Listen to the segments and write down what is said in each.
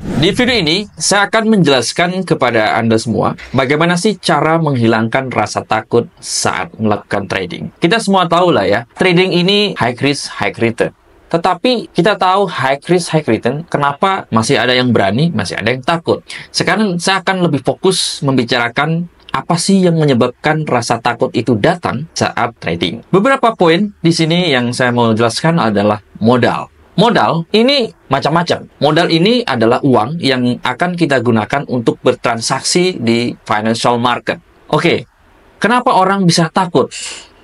Di video ini, saya akan menjelaskan kepada Anda semua bagaimana sih cara menghilangkan rasa takut saat melakukan trading. Kita semua tahu lah ya, trading ini high risk, high return. Tetapi kita tahu high risk, high return, kenapa masih ada yang berani, masih ada yang takut. Sekarang saya akan lebih fokus membicarakan apa sih yang menyebabkan rasa takut itu datang saat trading. Beberapa poin di sini yang saya mau jelaskan adalah modal. Modal ini macam-macam. Modal ini adalah uang yang akan kita gunakan untuk bertransaksi di financial market. Oke, kenapa orang bisa takut?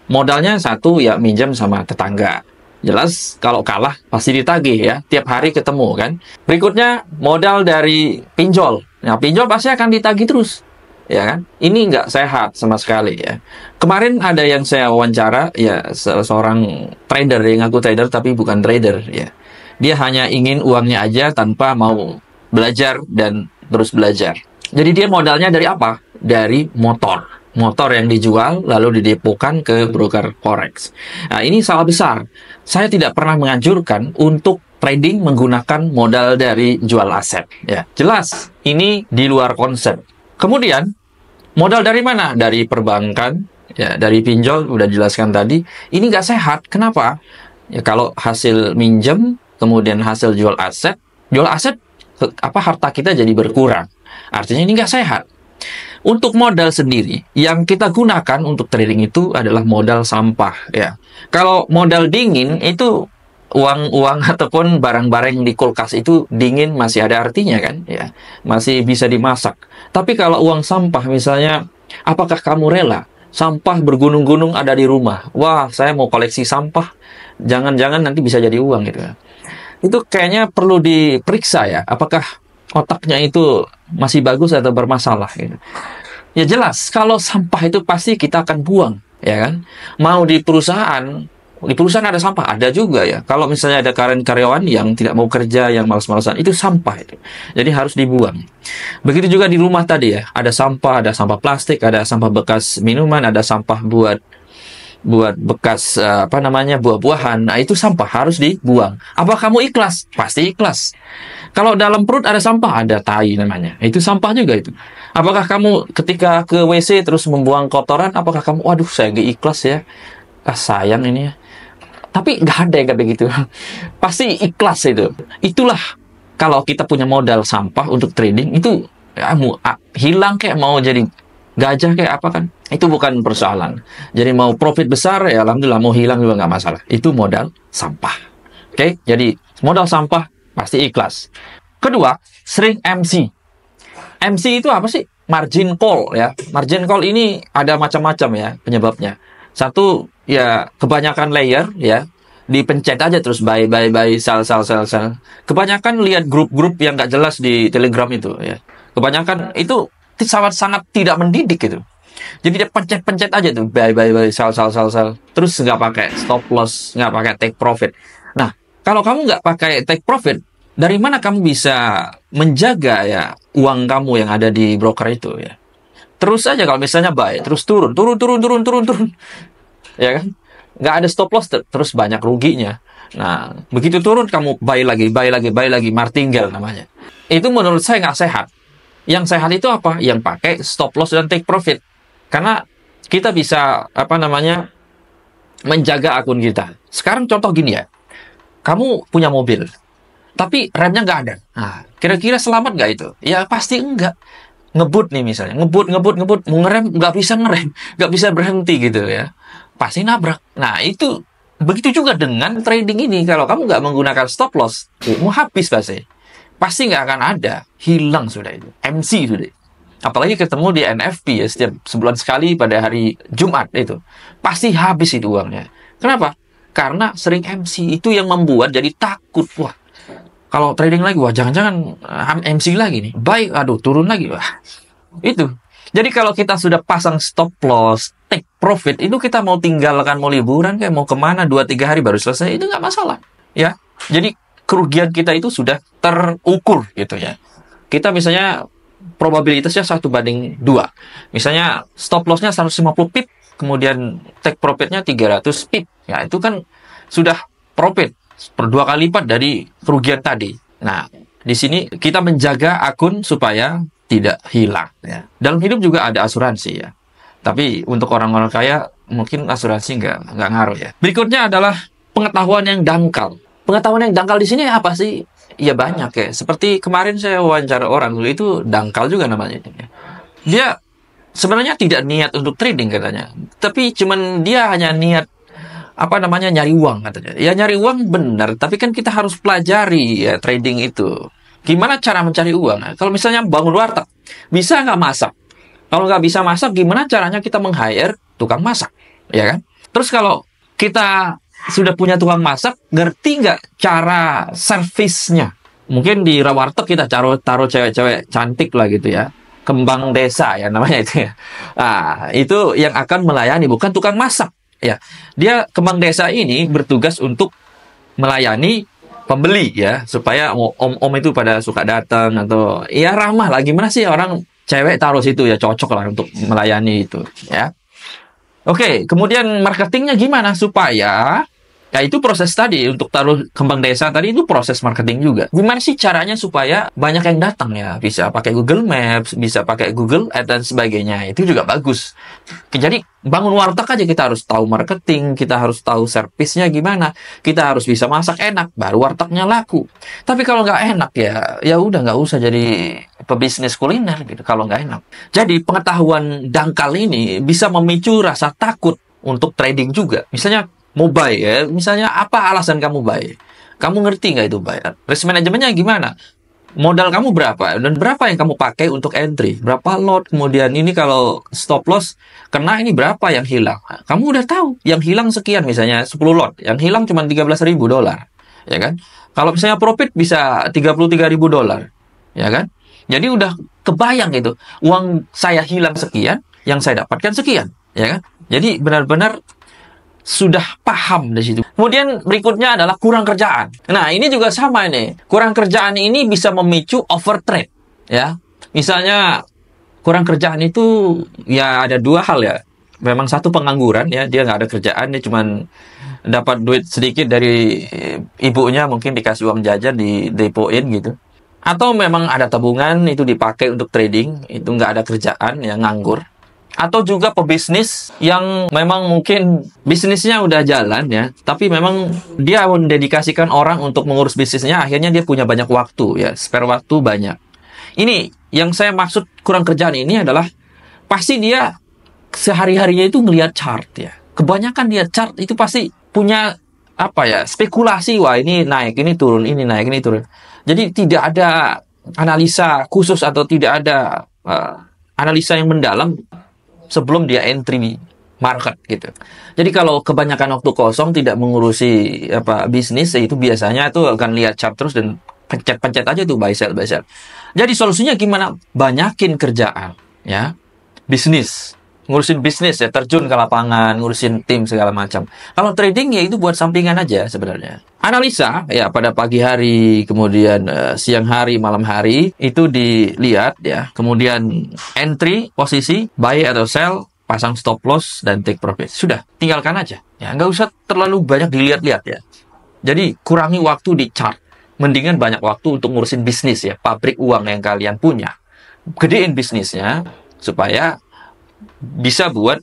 Modalnya satu ya minjam sama tetangga. Jelas kalau kalah pasti ditagih ya, tiap hari ketemu kan. Berikutnya modal dari pinjol. Nah, pinjol pasti akan ditagih terus. Ya kan? Ini nggak sehat sama sekali ya. Kemarin ada yang saya wawancara ya, seorang trader yang ngaku trader tapi bukan trader ya. Dia hanya ingin uangnya aja tanpa mau belajar dan terus belajar. Jadi dia modalnya dari apa? Dari motor. Motor yang dijual lalu didepokan ke broker forex. Nah, ini salah besar. Saya tidak pernah menganjurkan untuk trading menggunakan modal dari jual aset. Ya, jelas ini di luar konsep. Kemudian, modal dari mana? Dari perbankan, ya, dari pinjol, udah jelaskan tadi. Ini nggak sehat. Kenapa? Ya, kalau hasil minjem, kemudian hasil jual aset harta kita jadi berkurang. Artinya ini nggak sehat. Untuk modal sendiri, yang kita gunakan untuk trading itu adalah modal sampah. Ya, kalau modal dingin itu uang-uang ataupun barang-barang di kulkas itu dingin masih ada artinya kan, ya, masih bisa dimasak. Tapi kalau uang sampah misalnya, apakah kamu rela sampah bergunung-gunung ada di rumah? Wah, saya mau koleksi sampah, jangan-jangan nanti bisa jadi uang gitu. Itu kayaknya perlu diperiksa ya, apakah otaknya itu masih bagus atau bermasalah gitu. Ya jelas, kalau sampah itu pasti kita akan buang, ya kan? Mau di perusahaan ada sampah, ada juga ya. Kalau misalnya ada karyawan yang tidak mau kerja, yang malas-malasan, itu sampah itu. Jadi harus dibuang. Begitu juga di rumah tadi ya, ada sampah plastik, ada sampah bekas minuman, ada sampah buat bekas buah-buahan. Nah, itu sampah harus dibuang. Apa kamu ikhlas? Pasti ikhlas. Kalau dalam perut ada sampah, ada tai namanya. Itu sampah juga itu. Apakah kamu ketika ke WC terus membuang kotoran, apakah kamu, waduh saya nggak ikhlas ya, sayang ini ya. Tapi nggak ada yang kayak begitu. Pasti ikhlas itu. Itulah kalau kita punya modal sampah untuk trading, itu ya, hilang kayak mau jadi gajah kayak apa kan, itu bukan persoalan. Jadi mau profit besar ya alhamdulillah, mau hilang juga nggak masalah. Itu modal sampah. Oke, jadi modal sampah pasti ikhlas. Kedua, sering MC. MC itu apa sih? Margin call ya. Margin call ini ada macam-macam ya penyebabnya. Satu ya kebanyakan layer ya, dipencet aja terus buy, sell. Kebanyakan lihat grup-grup yang nggak jelas di Telegram itu ya. Kebanyakan itu sangat tidak mendidik gitu. Jadi dia pencet aja tuh buy, sell. Terus nggak pakai stop loss, nggak pakai take profit. Nah, kalau kamu nggak pakai take profit, dari mana kamu bisa menjaga ya uang kamu yang ada di broker itu ya? Terus aja kalau misalnya buy, terus turun. Ya kan? Nggak ada stop loss, terus banyak ruginya. Nah, begitu turun kamu buy lagi, martingale namanya. Itu menurut saya nggak sehat. Yang sehat itu apa? Yang pakai stop loss dan take profit. Karena kita bisa menjaga akun kita. Sekarang contoh gini ya. Kamu punya mobil, tapi remnya nggak ada. Nah, kira-kira selamat nggak itu? Ya pasti enggak. Ngebut nih misalnya. Ngebut. Mau ngerem, nggak bisa berhenti gitu ya. Pasti nabrak. Nah, itu begitu juga dengan trading ini. Kalau kamu nggak menggunakan stop loss, mau habis pasti nggak akan ada, hilang sudah itu, MC sudah. Apalagi ketemu di NFP ya, setiap sebulan sekali pada hari Jumat itu, pasti habis itu uangnya. Kenapa? Karena sering MC itu yang membuat jadi takut. Wah, kalau trading lagi, wah jangan-jangan MC lagi nih, baik, aduh turun lagi, wah itu. Jadi kalau kita sudah pasang stop loss, take profit, itu kita mau tinggalkan, mau liburan kayak mau kemana 2-3 hari baru selesai, itu nggak masalah ya. Jadi kerugian kita itu sudah terukur gitu ya. Kita misalnya probabilitasnya 1/2. Misalnya stop loss-nya 150 pip, kemudian take profit-nya 300 pip. Ya, itu kan sudah profit per 2 kali lipat dari kerugian tadi. Nah, Di sini kita menjaga akun supaya tidak hilang. Ya. Dalam hidup juga ada asuransi ya. Tapi untuk orang-orang kaya mungkin asuransi nggak ngaruh ya. Berikutnya adalah pengetahuan yang dangkal. Pengetahuan yang dangkal di sini apa sih? Ya banyak ya. Seperti kemarin saya wawancara orang itu dangkal juga namanya. Dia sebenarnya tidak niat untuk trading katanya, tapi cuman dia hanya niat nyari uang katanya. Ya nyari uang benar, tapi kan kita harus pelajari ya trading itu. Gimana cara mencari uang? Nah, kalau misalnya bangun warteg, bisa nggak masak? Kalau nggak bisa masak, gimana caranya kita meng-hire tukang masak? Ya kan? Terus kalau kita sudah punya tukang masak, ngerti nggak cara servisnya? Mungkin di warteg kita taruh cewek-cewek cantik lah gitu ya. Kembang desa ya namanya itu ya. Nah, itu yang akan melayani, bukan tukang masak. Ya, dia kembang desa ini bertugas untuk melayani pembeli ya, supaya om-om itu pada suka datang atau ya ramah lah. Gimana sih orang cewek taruh situ ya, cocok lah untuk melayani itu ya. Oke, kemudian marketingnya gimana supaya ya itu proses tadi untuk taruh kembang desa tadi itu proses marketing juga. Gimana sih caranya supaya banyak yang datang ya? Bisa pakai Google Maps, bisa pakai Google Ads dan sebagainya. Itu juga bagus. Jadi bangun warteg aja kita harus tahu marketing, kita harus tahu servisnya gimana, kita harus bisa masak enak, baru wartegnya laku. Tapi kalau nggak enak ya udah nggak usah jadi pebisnis kuliner gitu. Kalau nggak enak. Jadi pengetahuan dangkal ini bisa memicu rasa takut untuk trading juga. Misalnya mau buy ya, misalnya apa alasan kamu buy? Kamu ngerti nggak itu buy? Risk manajemennya gimana? Modal kamu berapa? Dan berapa yang kamu pakai untuk entry? Berapa lot? Kemudian ini kalau stop loss, kena ini berapa yang hilang? Kamu udah tahu, yang hilang sekian misalnya 10 lot. Yang hilang cuma $13.000. Ya kan? Kalau misalnya profit bisa $33.000. Ya kan? Jadi udah kebayang gitu. Uang saya hilang sekian, yang saya dapatkan sekian. Ya kan? Jadi benar-benar sudah paham di situ. Kemudian berikutnya adalah kurang kerjaan. Nah, ini juga sama nih. Kurang kerjaan ini bisa memicu overtrade, ya. Misalnya kurang kerjaan itu ya ada dua hal ya. Memang satu pengangguran ya, dia nggak ada kerjaan, dia cuman dapat duit sedikit dari ibunya, mungkin dikasih uang jajan di depoin gitu. Atau memang ada tabungan itu dipakai untuk trading, itu nggak ada kerjaan ya, nganggur. Atau juga pebisnis yang memang mungkin bisnisnya udah jalan ya, tapi memang dia mendedikasikan orang untuk mengurus bisnisnya, akhirnya dia punya banyak waktu ya, spare waktu banyak. Ini yang saya maksud kurang kerjaan ini adalah pasti dia sehari-harinya itu ngelihat chart ya. Kebanyakan dia chart itu pasti punya spekulasi, wah ini naik, ini turun, ini naik, ini turun. Jadi tidak ada analisa khusus atau tidak ada analisa yang mendalam sebelum dia entry market gitu. Jadi kalau kebanyakan waktu kosong tidak mengurusi bisnis, itu biasanya itu akan lihat chart terus dan pencet-pencet aja tuh buy sell. Jadi solusinya gimana? Banyakin kerjaan ya. Bisnis, ngurusin bisnis ya, terjun ke lapangan, ngurusin tim segala macam. Kalau trading ya itu buat sampingan aja sebenarnya. Analisa ya pada pagi hari, kemudian siang hari, malam hari itu dilihat ya. Kemudian entry, posisi, buy atau sell, pasang stop loss dan take profit. Sudah, tinggalkan aja. Ya, nggak usah terlalu banyak dilihat-lihat ya. Jadi kurangi waktu di chart. Mendingan banyak waktu untuk ngurusin bisnis ya, pabrik uang yang kalian punya. Gedein bisnisnya supaya bisa buat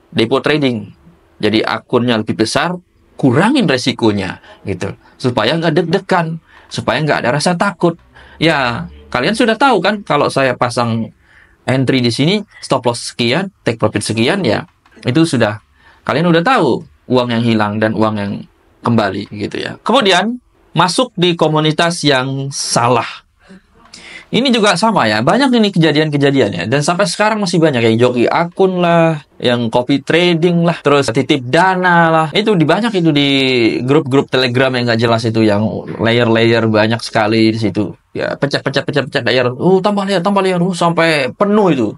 depo trading. Jadi akunnya lebih besar, kurangin resikonya gitu, supaya nggak deg-degan, supaya nggak ada rasa takut. Ya kalian sudah tahu kan, kalau saya pasang entry di sini stop loss sekian, take profit sekian, ya itu sudah kalian udah tahu uang yang hilang dan uang yang kembali gitu ya. Kemudian masuk di komunitas yang salah. Ini juga sama ya, banyak ini kejadian-kejadian ya, dan sampai sekarang masih banyak yang joki akun lah, yang copy trading lah, terus titip dana lah. Itu banyak itu di grup-grup Telegram yang nggak jelas itu, yang layer-layer banyak sekali di situ. Ya pencet layer, tambah layer, sampai penuh itu.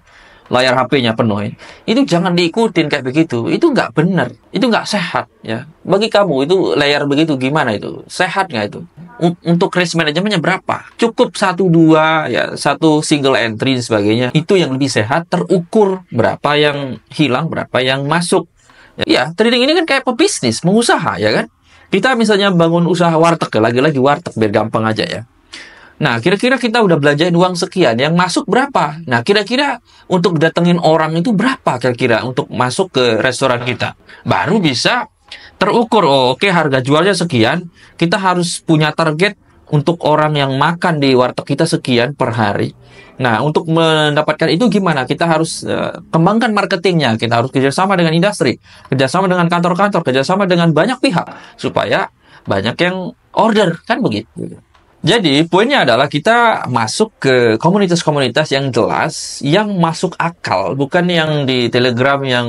Layar HP-nya penuh. Itu jangan diikutin kayak begitu. Itu nggak benar. Itu nggak sehat ya. Bagi kamu itu layar begitu gimana itu? Sehat nggak itu? Untuk risk manajemennya berapa? Cukup 1-2 ya, satu single entry dan sebagainya. Itu yang lebih sehat, terukur berapa yang hilang, berapa yang masuk. Ya, trading ini kan kayak pebisnis, mengusaha ya kan? Kita misalnya bangun usaha warteg, lagi-lagi warteg biar gampang aja ya. Nah, kira-kira kita udah belanjain uang sekian, yang masuk berapa? Nah, kira-kira untuk datengin orang itu berapa kira-kira untuk masuk ke restoran kita? Baru bisa terukur, oh oke, harga jualnya sekian, kita harus punya target untuk orang yang makan di warteg kita sekian per hari. Nah, untuk mendapatkan itu gimana? Kita harus kembangkan marketingnya, kita harus kerjasama dengan industri, kerjasama dengan kantor-kantor, kerjasama dengan banyak pihak, supaya banyak yang order, kan begitu. Jadi, poinnya adalah kita masuk ke komunitas-komunitas yang jelas, yang masuk akal, bukan yang di Telegram yang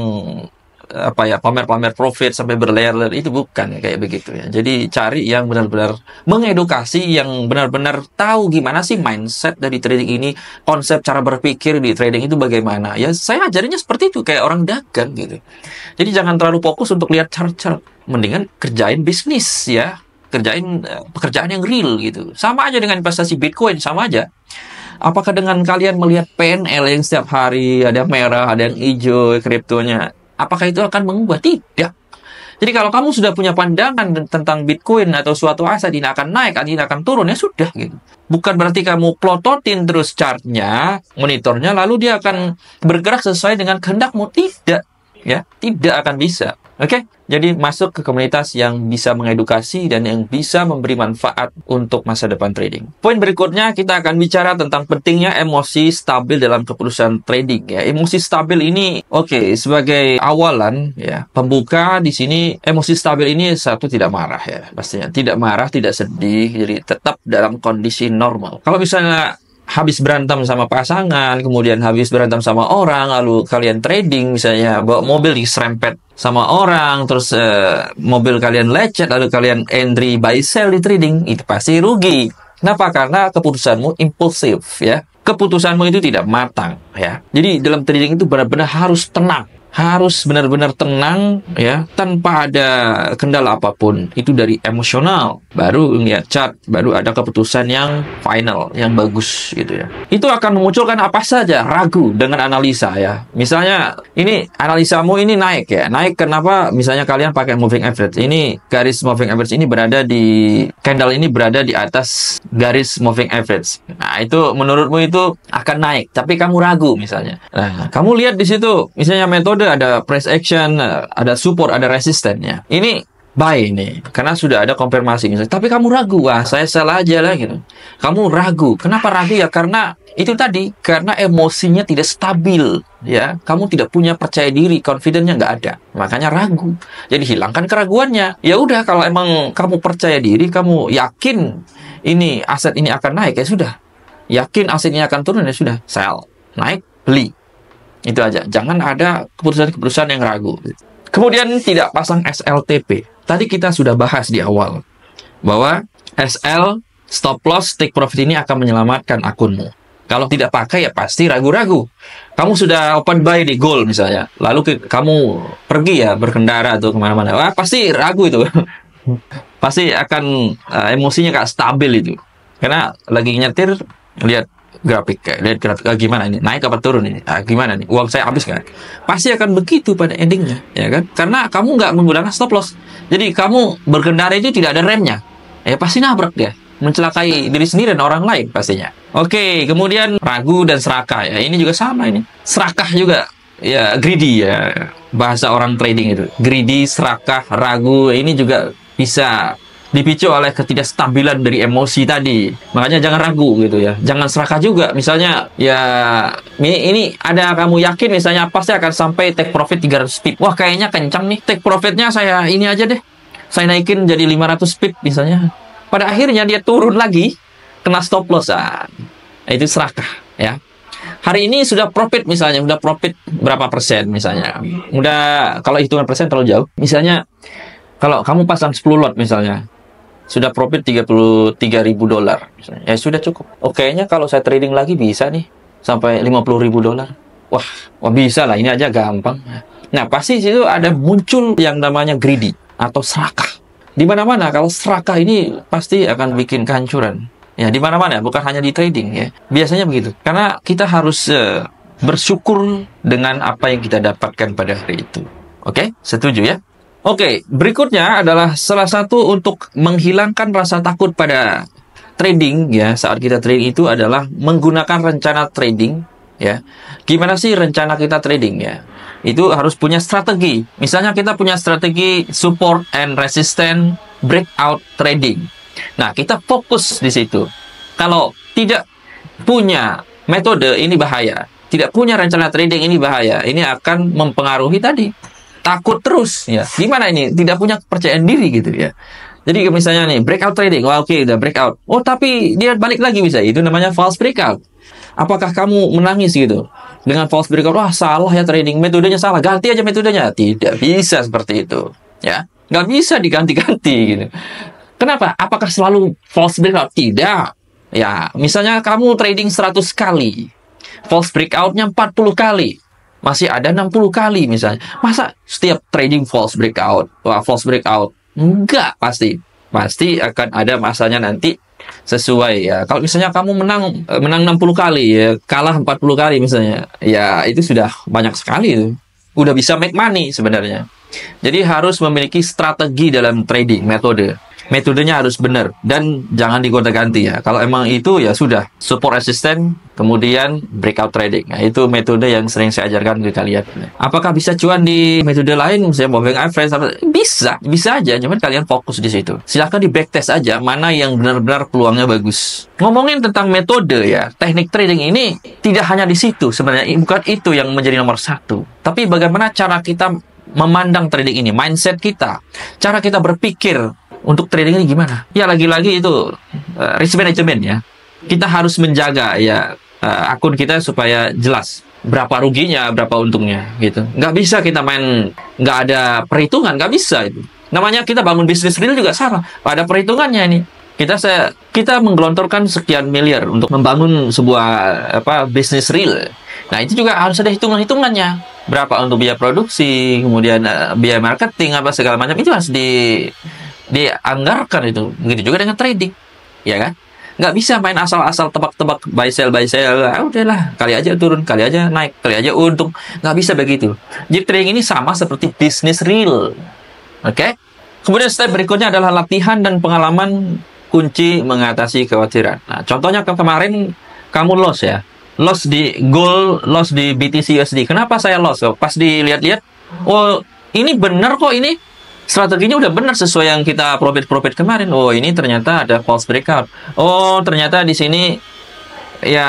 pamer-pamer profit sampai berlayar-layar, itu bukan kayak begitu ya. Jadi cari yang benar-benar mengedukasi, yang benar-benar tahu gimana sih mindset dari trading ini, konsep cara berpikir di trading itu bagaimana. Ya saya ajarinnya seperti itu, kayak orang dagang gitu. Jadi jangan terlalu fokus untuk lihat chart-chart, mendingan kerjain bisnis ya, kerjain pekerjaan yang real gitu. Sama aja dengan investasi Bitcoin, sama aja. Apakah dengan kalian melihat PNL yang setiap hari ada merah, ada yang hijau kriptonya, apakah itu akan mengubah? Tidak. Jadi kalau kamu sudah punya pandangan tentang Bitcoin atau suatu aset ini akan naik, ini akan turun, ya sudah gitu. Bukan berarti kamu plototin terus chartnya, monitornya, lalu dia akan bergerak sesuai dengan kehendakmu. Tidak. Ya, tidak akan bisa. Oke? Jadi masuk ke komunitas yang bisa mengedukasi dan yang bisa memberi manfaat untuk masa depan trading. Poin berikutnya kita akan bicara tentang pentingnya emosi stabil dalam keputusan trading ya. Emosi stabil ini sebagai awalan ya, pembuka di sini, emosi stabil ini satu, tidak marah ya. Pastinya tidak marah, tidak sedih, jadi tetap dalam kondisi normal. Kalau misalnya habis berantem sama pasangan, kemudian habis berantem sama orang, lalu kalian trading, misalnya bawa mobil diserempet sama orang, terus mobil kalian lecet, lalu kalian entry buy sell di trading, itu pasti rugi. Kenapa? Karena keputusanmu impulsif ya. Keputusanmu itu tidak matang ya. Jadi dalam trading itu benar-benar harus tenang. Harus benar-benar tenang ya, tanpa ada kendala apapun. Itu dari emosional, baru lihat chart, baru ada keputusan yang final, yang bagus gitu ya. Itu akan memunculkan apa saja ragu dengan analisa ya. Misalnya ini analisamu ini naik ya. Naik kenapa? Misalnya kalian pakai moving average. Ini garis moving average ini berada di, candle ini berada di atas garis moving average. Nah, itu menurutmu itu akan naik, tapi kamu ragu misalnya. Nah, kamu lihat di situ misalnya metode ada price action, ada support, ada resistennya. Ini buy nih, karena sudah ada konfirmasi misalnya. Tapi kamu ragu, wah saya sell aja lah gitu. Kamu ragu. Kenapa ragu ya? Karena itu tadi, karena emosinya tidak stabil ya. Kamu tidak punya percaya diri, confidence-nya nggak ada. Makanya ragu. Jadi hilangkan keraguannya. Ya udah, kalau emang kamu percaya diri, kamu yakin ini aset ini akan naik, ya sudah. Yakin asetnya akan turun, ya sudah. Sell. Naik, beli. Itu aja. Jangan ada keputusan-keputusan yang ragu. Kemudian tidak pasang SLTP. Tadi kita sudah bahas di awal bahwa SL, stop loss, take profit ini akan menyelamatkan akunmu. Kalau tidak pakai ya pasti ragu-ragu. Kamu sudah open buy di gold misalnya, lalu kamu pergi ya berkendara atau kemana-mana, wah pasti ragu itu. Pasti akan emosinya gak stabil itu. Karena lagi nyetir, lihat grafik, lihat grafik, gimana ini, naik apa turun ini, gimana nih, uang saya habis kan? Pasti akan begitu pada endingnya, ya kan? Karena kamu nggak menggunakan stop loss, jadi kamu berkendara itu tidak ada remnya, ya pasti nabrak dia, mencelakai diri sendiri dan orang lain pastinya. Oke, kemudian ragu dan serakah ya, ini juga sama ini, serakah juga, ya greedy ya, bahasa orang trading itu, greedy, serakah, ragu, ini juga bisa dipicu oleh ketidakstabilan dari emosi tadi. Makanya jangan ragu gitu ya. Jangan serakah juga. Misalnya ya ini ada kamu yakin misalnya pasti akan sampai take profit 300 pip. Wah kayaknya kencang nih. Take profitnya saya ini aja deh. Saya naikin jadi 500 pip misalnya. Pada akhirnya dia turun lagi. Kena stop loss. Itu serakah ya. Hari ini sudah profit misalnya. Udah profit berapa persen misalnya. Udah, kalau hitungan persen terlalu jauh. Misalnya kalau kamu pasang 10 lot misalnya. Sudah profit $33.000 misalnya. Ya sudah cukup. Kayaknya kalau saya trading lagi bisa nih sampai $50.000. Wah bisa lah, ini aja gampang. Nah, pasti situ ada muncul yang namanya greedy atau serakah. Di mana-mana kalau serakah ini pasti akan bikin kehancuran. Ya, di mana-mana, bukan hanya di trading ya. Biasanya begitu. Karena kita harus bersyukur dengan apa yang kita dapatkan pada hari itu. Oke? Setuju ya? Oke, berikutnya adalah salah satu untuk menghilangkan rasa takut pada trading ya, saat kita trading itu adalah menggunakan rencana trading ya. Gimana sih rencana kita trading ya? Itu harus punya strategi. Misalnya kita punya strategi support and resistance breakout trading. Nah, kita fokus di situ. Kalau tidak punya metode, ini bahaya. Tidak punya rencana trading, ini bahaya. Ini akan mempengaruhi tadi. Takut terus ya. Gimana ini? Tidak punya kepercayaan diri gitu ya. Jadi misalnya nih, breakout trading. Wah, oke, udah breakout. Oh, tapi dia balik lagi bisa. Itu namanya false breakout. Apakah kamu menangis gitu? Dengan false breakout, wah salah ya trading. Metodenya salah. Ganti aja metodenya. Tidak bisa seperti itu. Ya. Nggak bisa diganti-ganti gitu. Kenapa? Apakah selalu false breakout? Tidak. Ya, misalnya kamu trading 100 kali. False breakout-nya 40 kali. Masih ada 60 kali misalnya. Masa setiap trading false breakout? Wah, false breakout. Enggak, pasti. Pasti akan ada masanya nanti sesuai ya. Kalau misalnya kamu menang 60 kali ya, kalah 40 kali misalnya. Ya, itu sudah banyak sekali itu. Udah bisa make money sebenarnya. Jadi harus memiliki strategi dalam trading, metode. Metodenya harus benar dan jangan digonta-ganti ya. Kalau emang itu ya sudah support resistance, kemudian breakout trading. Nah, itu metode yang sering saya ajarkan ke kalian. Apakah bisa cuan di metode lain, misalnya moving average? Bisa aja. Cuman kalian fokus di situ. Silahkan di backtest aja mana yang benar-benar peluangnya bagus. Ngomongin tentang metode ya, teknik trading ini tidak hanya di situ. Sebenarnya bukan itu yang menjadi nomor satu. Tapi bagaimana cara kita memandang trading ini, mindset kita, cara kita berpikir untuk trading ini gimana? Ya lagi-lagi itu risk management ya. Kita harus menjaga ya akun kita supaya jelas berapa ruginya, berapa untungnya gitu. Nggak bisa kita main nggak ada perhitungan, nggak bisa itu. Namanya kita bangun bisnis real juga sama. Ada perhitungannya ini. Kita menggelontorkan sekian miliar untuk membangun sebuah bisnis real. Nah itu juga harus ada hitungan-hitungannya. Berapa untuk biaya produksi, kemudian biaya marketing apa segala macam itu harus dianggarkan itu. Begitu juga dengan trading, ya kan? Nggak bisa main asal-asal tebak-tebak buy sell. Udahlah, kali aja turun, kali aja naik, kali aja untung. Nggak bisa begitu. Jadi trading ini sama seperti bisnis real, oke? Kemudian step berikutnya adalah latihan dan pengalaman kunci mengatasi kekhawatiran. Nah, contohnya kemarin kamu loss ya, loss di gold, loss di BTC USD. Kenapa saya loss? Pas dilihat-lihat, oh ini benar kok ini. Strateginya udah benar sesuai yang kita profit kemarin. Oh, ini ternyata ada false breakout. Oh, ternyata di sini ya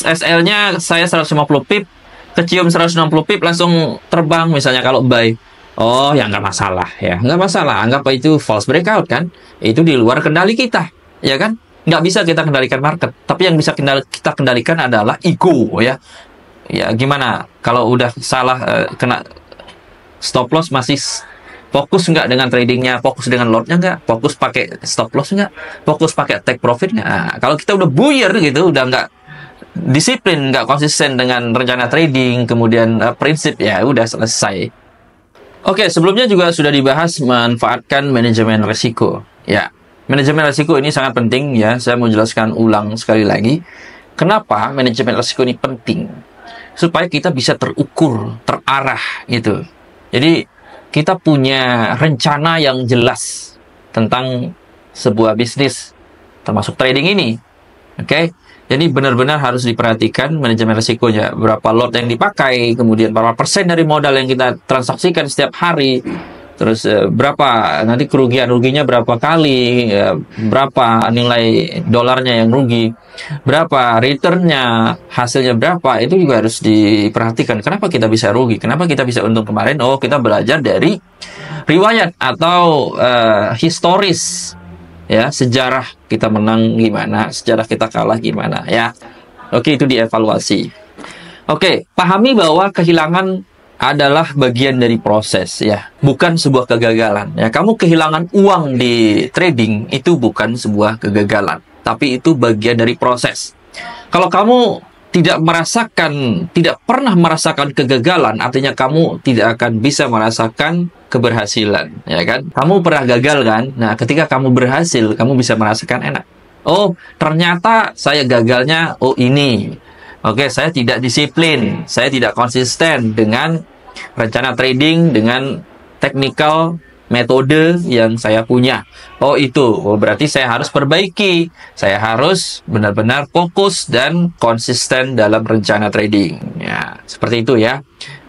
SL-nya saya 150 pip, kecium 160 pip langsung terbang misalnya kalau buy. Oh, ya nggak masalah ya. Nggak masalah. Anggap itu false breakout kan. Itu di luar kendali kita. Ya kan? Nggak bisa kita kendalikan market. Tapi yang bisa kita kendalikan adalah ego ya. Ya, gimana? Kalau udah salah kena stop loss masih fokus nggak dengan tradingnya, fokus dengan lotnya nggak, fokus pakai stop loss nggak, fokus pakai take profit nggak. Nah, kalau kita udah buyar gitu, udah nggak disiplin, nggak konsisten dengan rencana trading, kemudian prinsip ya udah selesai. Oke, sebelumnya juga sudah dibahas manfaatkan manajemen risiko. Ya, manajemen risiko ini sangat penting ya. Saya mau jelaskan ulang sekali lagi. Kenapa manajemen risiko ini penting? Supaya kita bisa terukur, terarah gitu. Jadi kita punya rencana yang jelas tentang sebuah bisnis, termasuk trading ini. Oke? Jadi benar-benar harus diperhatikan manajemen risikonya. Berapa lot yang dipakai, kemudian berapa persen dari modal yang kita transaksikan setiap hari. Terus berapa nanti kerugian-ruginya berapa kali, berapa nilai dolarnya yang rugi, berapa returnnya, hasilnya berapa, itu juga harus diperhatikan. Kenapa kita bisa rugi, kenapa kita bisa untung kemarin? Oh, kita belajar dari riwayat atau historis ya, sejarah kita menang gimana, sejarah kita kalah gimana ya. Oke, itu dievaluasi. Oke, pahami bahwa kehilangan adalah bagian dari proses ya, bukan sebuah kegagalan ya. Kamu kehilangan uang di trading itu bukan sebuah kegagalan, tapi itu bagian dari proses. Kalau kamu tidak pernah merasakan kegagalan, artinya kamu tidak akan bisa merasakan keberhasilan ya kan. Kamu pernah gagal kan? Nah, ketika kamu berhasil, kamu bisa merasakan enak. Oh, ternyata saya gagalnya ini. Oke, saya tidak disiplin, saya tidak konsisten dengan rencana trading, dengan technical metode yang saya punya. Oh itu, berarti saya harus perbaiki. Saya harus benar-benar fokus dan konsisten dalam rencana trading. Ya, seperti itu ya.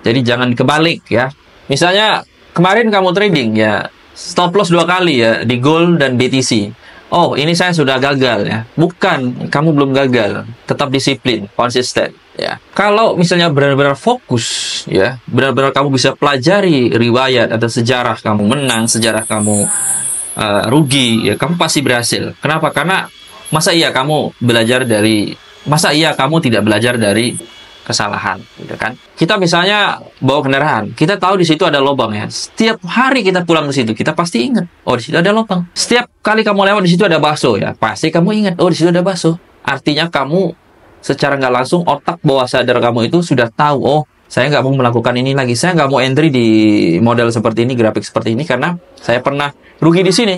Jadi jangan kebalik ya. Misalnya kemarin kamu trading ya, stop loss 2 kali ya di Gold dan BTC. Oh, ini saya sudah gagal ya. Bukan, kamu belum gagal. Tetap disiplin, konsisten ya. Kalau misalnya benar-benar fokus ya, benar-benar kamu bisa pelajari riwayat atau sejarah kamu menang, sejarah kamu rugi ya, kamu pasti berhasil. Kenapa? Karena masa iya kamu tidak belajar dari kesalahan, gitu kan? Kita misalnya bawa kendaraan, kita tahu di situ ada lubang ya. Setiap hari kita pulang ke situ, kita pasti ingat, oh di situ ada lubang. Setiap kali kamu lewat di situ ada bakso ya, pasti kamu ingat, oh di situ ada bakso. Artinya kamu secara nggak langsung otak bawah sadar kamu itu sudah tahu, oh saya nggak mau melakukan ini lagi, saya nggak mau entry di model seperti ini, grafik seperti ini karena saya pernah rugi di sini.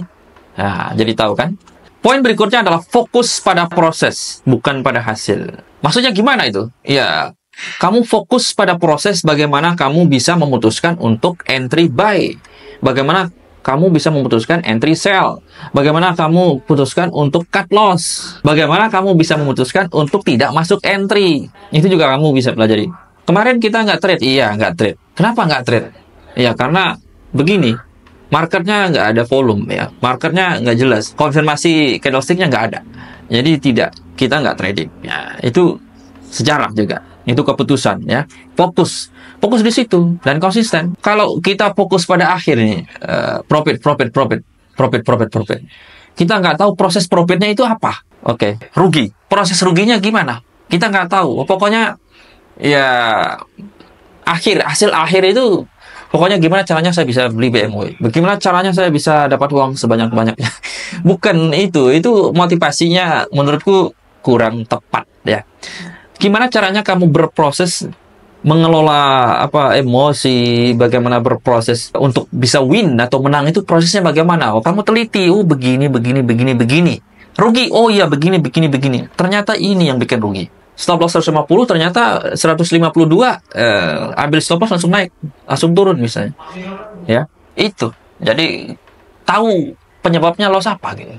Nah, jadi tahu kan? Poin berikutnya adalah fokus pada proses, bukan pada hasil. Maksudnya gimana itu? Ya, kamu fokus pada proses bagaimana kamu bisa memutuskan untuk entry buy. Bagaimana kamu bisa memutuskan entry sell. Bagaimana kamu putuskan untuk cut loss. Bagaimana kamu bisa memutuskan untuk tidak masuk entry. Itu juga kamu bisa pelajari. Kemarin kita nggak trade. Iya, nggak trade. Kenapa nggak trade? Ya, karena begini. Marketnya nggak ada volume ya. Marketnya nggak jelas. Konfirmasi candlesticknya nggak ada. Jadi kita nggak trading. Ya, itu sejarah juga. Itu keputusan ya. Fokus di situ dan konsisten. Kalau kita fokus pada akhir nih, profit. Kita nggak tahu proses profitnya itu apa. Oke, rugi. Proses ruginya gimana? Kita nggak tahu. Pokoknya ya hasil akhir itu pokoknya gimana caranya saya bisa beli BMW. Bagaimana caranya saya bisa dapat uang sebanyak-banyaknya. Bukan itu motivasinya menurutku kurang tepat ya. Gimana caranya kamu berproses mengelola emosi, bagaimana berproses untuk bisa win atau menang, itu prosesnya bagaimana? Oh, kamu teliti, oh begini. Rugi, oh iya begini. Ternyata ini yang bikin rugi. Stop loss 150, ternyata 152, ambil stop loss langsung naik, langsung turun misalnya. Ya, itu. Jadi tahu penyebabnya loss apa gitu.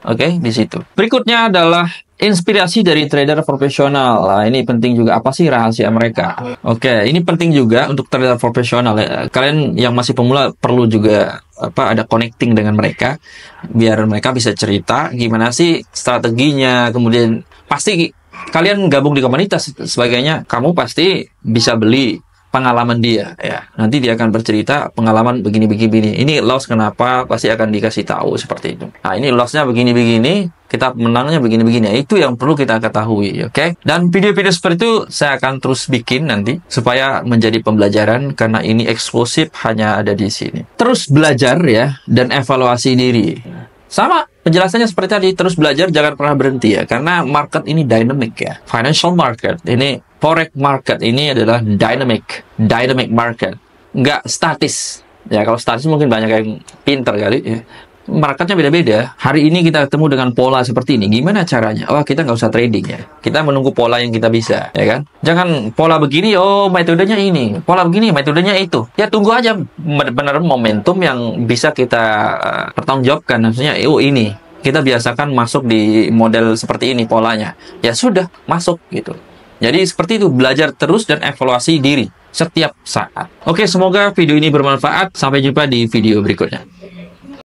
Oke, di situ. Berikutnya adalah inspirasi dari trader profesional. Nah, ini penting juga. Apa sih rahasia mereka? Oke, ini penting juga untuk trader profesional ya. Kalian yang masih pemula perlu juga ada connecting dengan mereka biar mereka bisa cerita gimana sih strateginya. Kemudian pasti kalian gabung di komunitas sebagainya, kamu pasti bisa beli pengalaman dia ya. Nanti dia akan bercerita pengalaman begini. Ini loss kenapa, pasti akan dikasih tahu seperti itu. Nah, ini lossnya begini, kita menangnya begini. Itu yang perlu kita ketahui, oke? Dan video-video seperti itu saya akan terus bikin nanti supaya menjadi pembelajaran karena ini eksklusif hanya ada di sini. Terus belajar ya dan evaluasi diri. Sama, penjelasannya seperti tadi, terus belajar, jangan pernah berhenti ya, karena market ini dynamic ya. Financial market, ini forex market ini adalah dynamic market, nggak statis. Ya, kalau statis mungkin banyak yang pinter kali ya. Marketnya beda-beda. Hari ini kita ketemu dengan pola seperti ini. Gimana caranya? Oh, kita nggak usah trading ya. Kita menunggu pola yang kita bisa, ya kan? Jangan pola begini, oh metodenya ini. Pola begini, metodenya itu. Ya tunggu aja benar-benar momentum yang bisa kita pertanggungjawabkan. Maksudnya, oh ini. Kita biasakan masuk di model seperti ini polanya. Ya sudah, masuk gitu. Jadi seperti itu, belajar terus dan evaluasi diri setiap saat. Oke, semoga video ini bermanfaat. Sampai jumpa di video berikutnya.